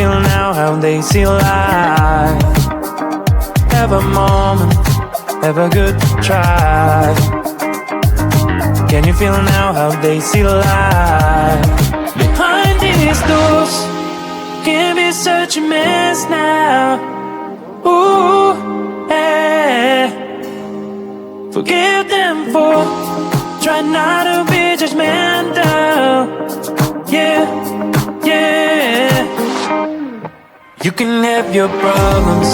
feel now how they see life? Have a moment, have a good try. Can you feel now how they see life? Behind these doors can be such a mess now. Ooh, yeah. Forgive them for trying not to be judgmental. Yeah, yeah. You can have your problems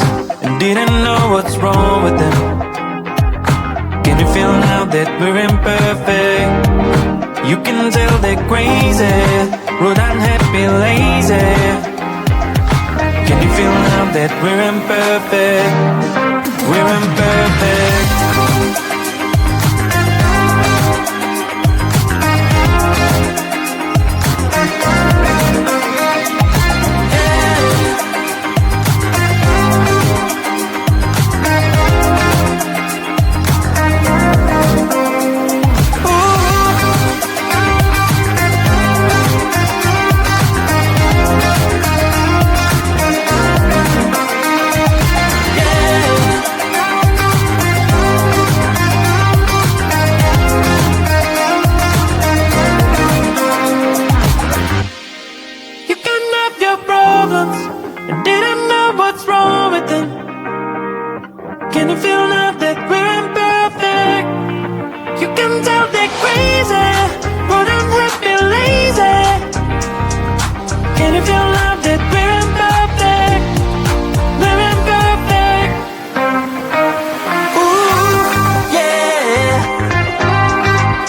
and didn't know what's wrong with them. Can you feel now that we're imperfect? You can tell they're crazy, rude, unhappy, lazy. Can you feel now that we're imperfect? We're imperfect. And didn't know what's wrong with them. Can you feel now that we're imperfect? You can tell they're crazy, rude and happy, lazy. Can you feel now that we're imperfect? We're imperfect. Ooh, yeah.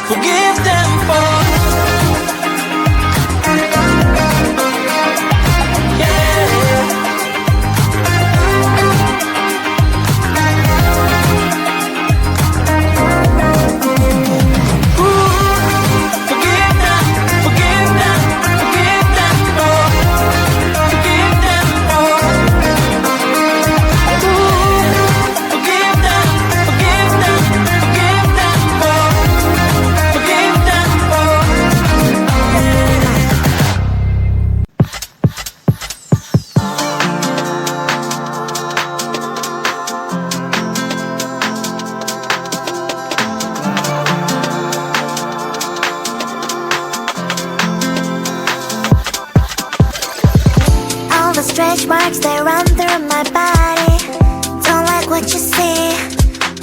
Forgive them for stretch marks, they run through my body. Don't like what you see,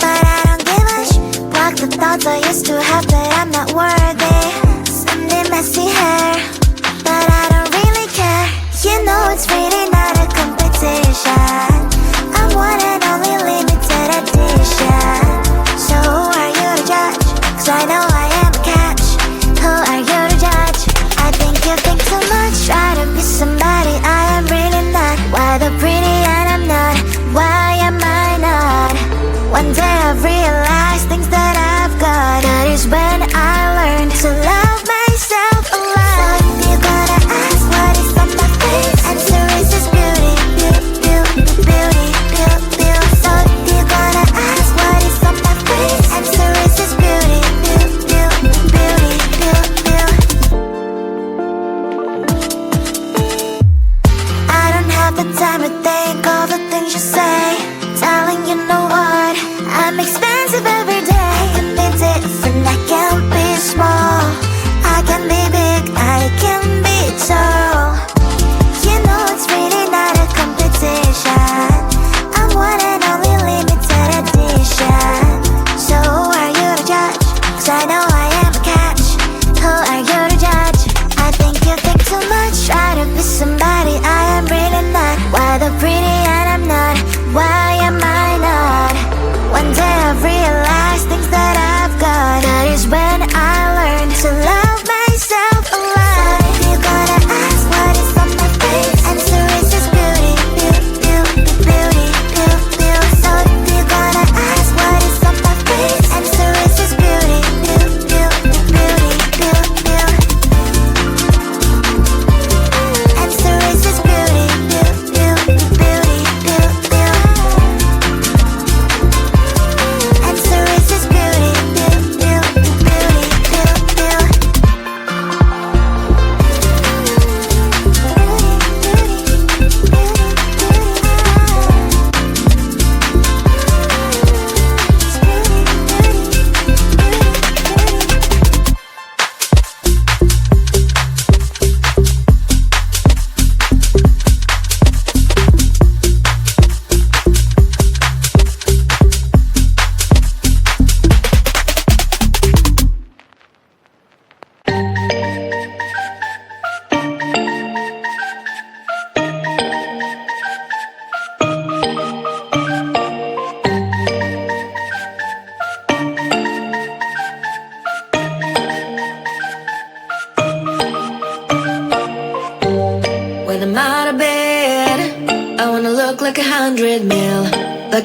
but I don't give a block the thoughts I used to have that I'm not worthy. Sunday messy hair, but I don't really care. You know it's really not a competition. I'm one and only limited edition. So who are you to judge? Cause I know I am a catch. Who are you to judge? I think you think too much. Try to be somebody I am really not. Why the pretty and I'm not? Why am I not? One day I've realized things that I've got. That is when I learned to love myself a lot. So if you're gonna ask what is on my face, answer is just beauty, beauty, beauty, beauty, beauty. So if you're gonna ask what is on my face, answer is just beauty, beauty, beauty, beauty, beauty. I don't have the time to think all the things you say, telling you know what, I'm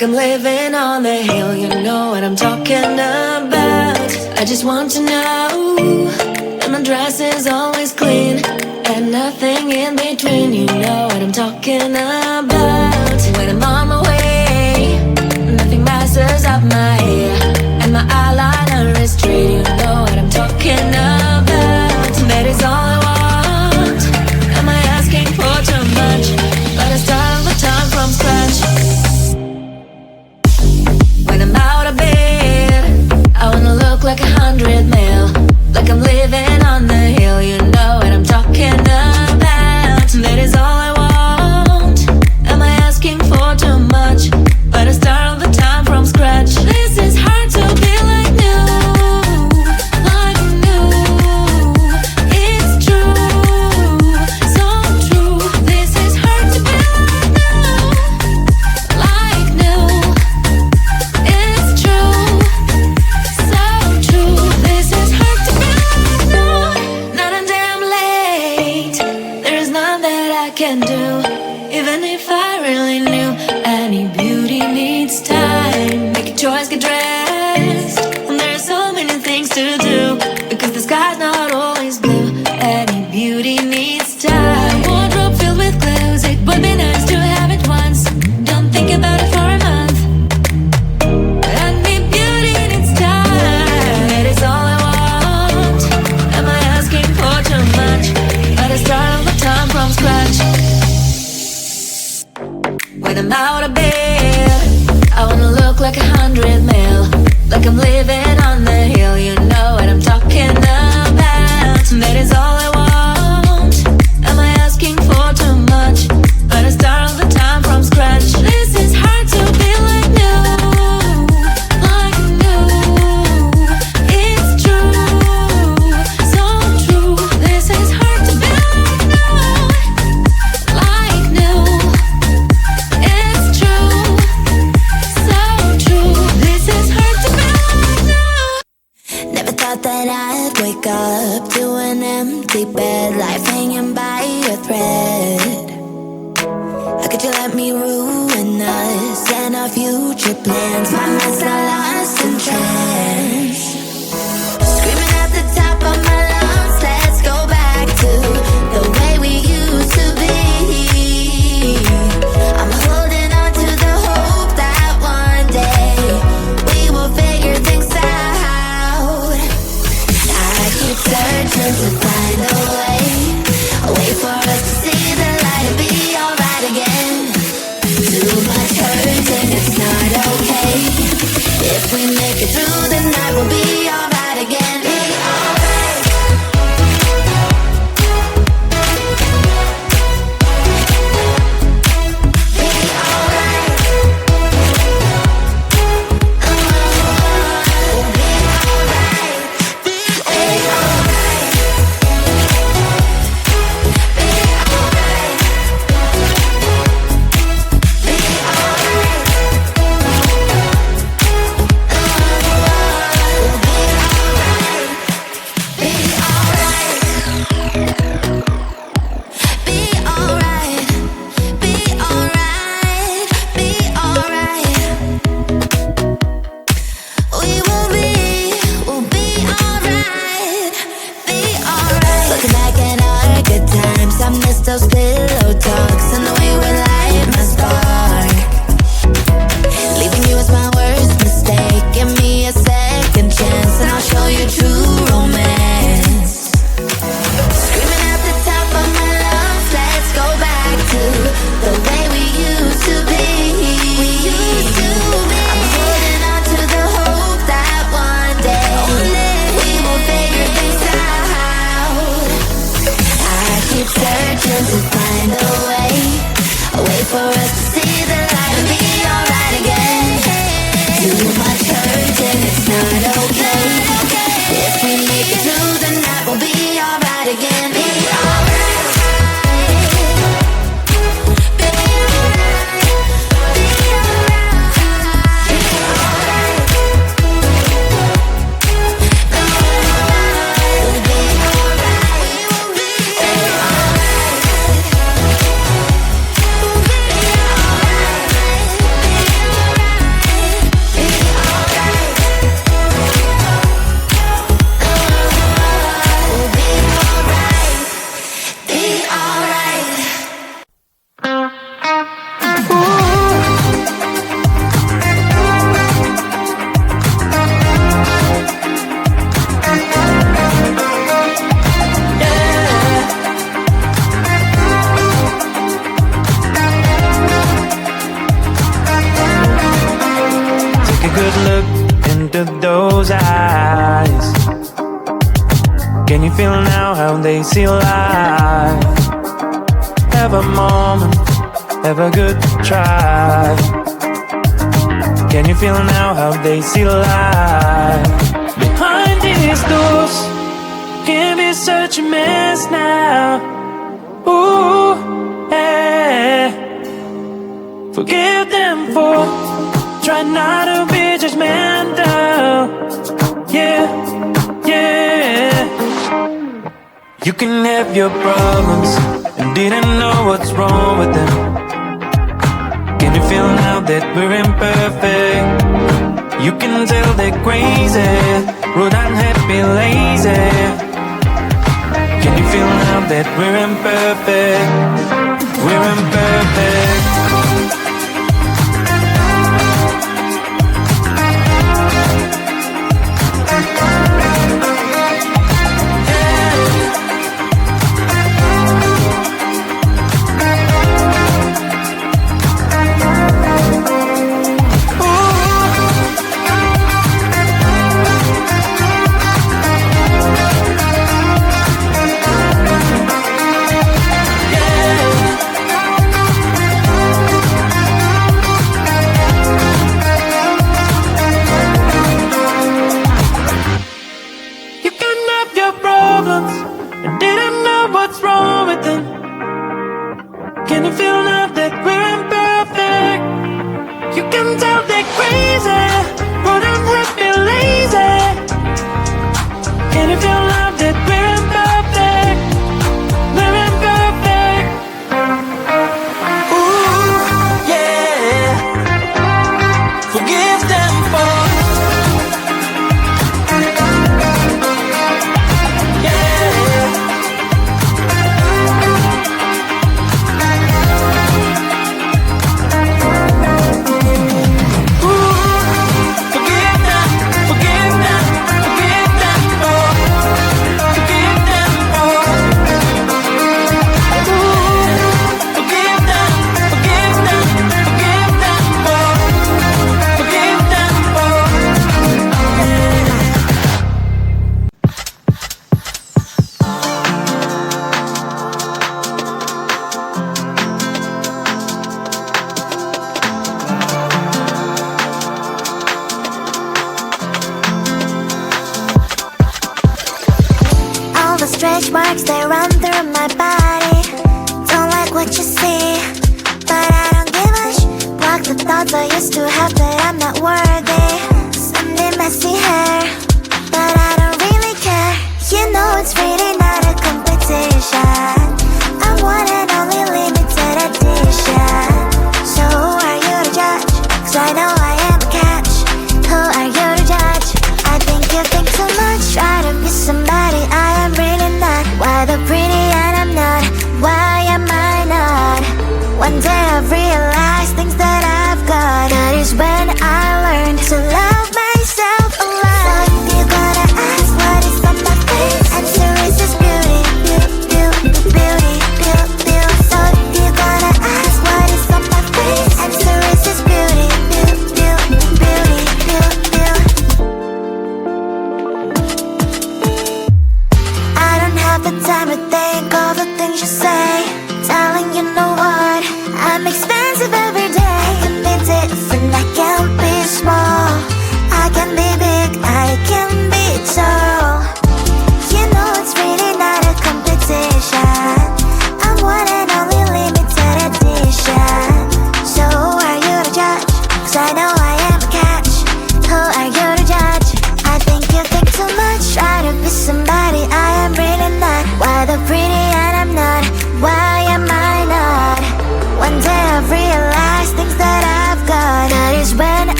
like I'm living on the hill. You know what I'm talking about. I just want to know that my dress is always clean and nothing in between. You know what I'm talking about. When I'm on my way, nothing messes up my hair, and my eyeliner is straight. You know what I'm talking about. That is all I want. Am I asking for too much? But I start all the time from scratch. When I'm out of bed, I wanna look like 100 mil, like I'm living on the hill. You know what I'm talking about. That is all I want. Am I asking for too much? But I start all the time from scratch. This is hard to be like new, like new. It's true, so true. This is hard to be like new, it's true, so true. This is hard to be like new. Not a damn late. There is none that I can do, even if I really knew. Any beauty needs time. Make a choice, get dressed, and there are so many things to do, because the sky's not always blue. Any beauty needs time. Wardrobe filled with clothes, it would be nice to have it once. Don't think about it for a month. Any beauty needs time. That is all I want. Am I asking for too much? But I start all the time from scratch. When I'm out of bed, I wanna look like 100 mil, like I'm living on the hill. You know what I'm talking about. That is all I want. Am I asking for too much? But I start all the time from scratch. This is hard to be like new, like new. It's true, so true. This is hard to be like new. It's true, so true. This is hard to be like new. Never thought that I'd wake up to an empty bed, life hanging by a thread. How could you let me ruin us and our future plans? My mind's not lost in trance. Screaming at the top of my lungs, let's go back to the way we used to be. I'm holding on to the hope that one day we will figure things out. I keep searching to find a way, a way for us to see the light and be alright again. Too much hurting, it's not okay. If we make it through the night, we'll be alright again. Be alright. Be alright. We'll be alright. Be alright. Be alright. Be alright. Those pillow talks and the way we light my spark. Leaving you was my worst mistake. Give me a second chance and I'll show you true romance. Screaming at the top of my lungs, let's go back to the way we used to be. We used to be. I'm holding on to the hope that one day we will figure things out. I keep searching to find a way for us to see the light and be alright again. Too much hurting, it's not okay. If we make it through the night, we'll be alright again. Be alright. Be alright. Be alright. Be alright. We'll be alright. We'll be alright. good look into those eyes. Can you feel now how they see life? Have a moment, have a good try. Can you feel now how they see life? Behind these doors can be such a mess now. Ooh, yeah. Forgive them for trying not to be judgmental. Yeah, yeah. You can have your problems and didn't know what's wrong with them. Can you feel now that we're imperfect? You can tell they're crazy, rude, unhappy, lazy. Can you feel now that we're imperfect? We're imperfect. And didn't know what's wrong with them. Can you feel now that we're imperfect? You can tell they're crazy, but I'm happy, lazy. Can you feel now that we're imperfect? We're imperfect. Ooh, yeah. Forgive them for stretch marks, they run through my body. Don't like what you see, but I don't give a block the thoughts I used to have that I'm not worthy. Sunday messy hair, but I don't really care. You know it's really not a competition. I'm one and only limited edition. So who are you to judge? 'Cause I know I am a catch. Who are you to judge? I think you think too much. Try to be somebody I am really not. Why the pretty and I'm not? Why am I not? One day I've realized things that I've got. That is when I learned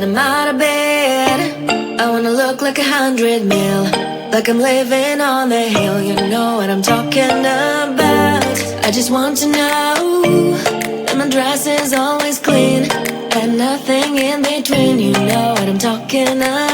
when I'm out of bed. I wanna look like 100 mil, like I'm living on the hill. You know what I'm talking about. I just want to know that my dress is always clean and nothing in between. You know what I'm talking about.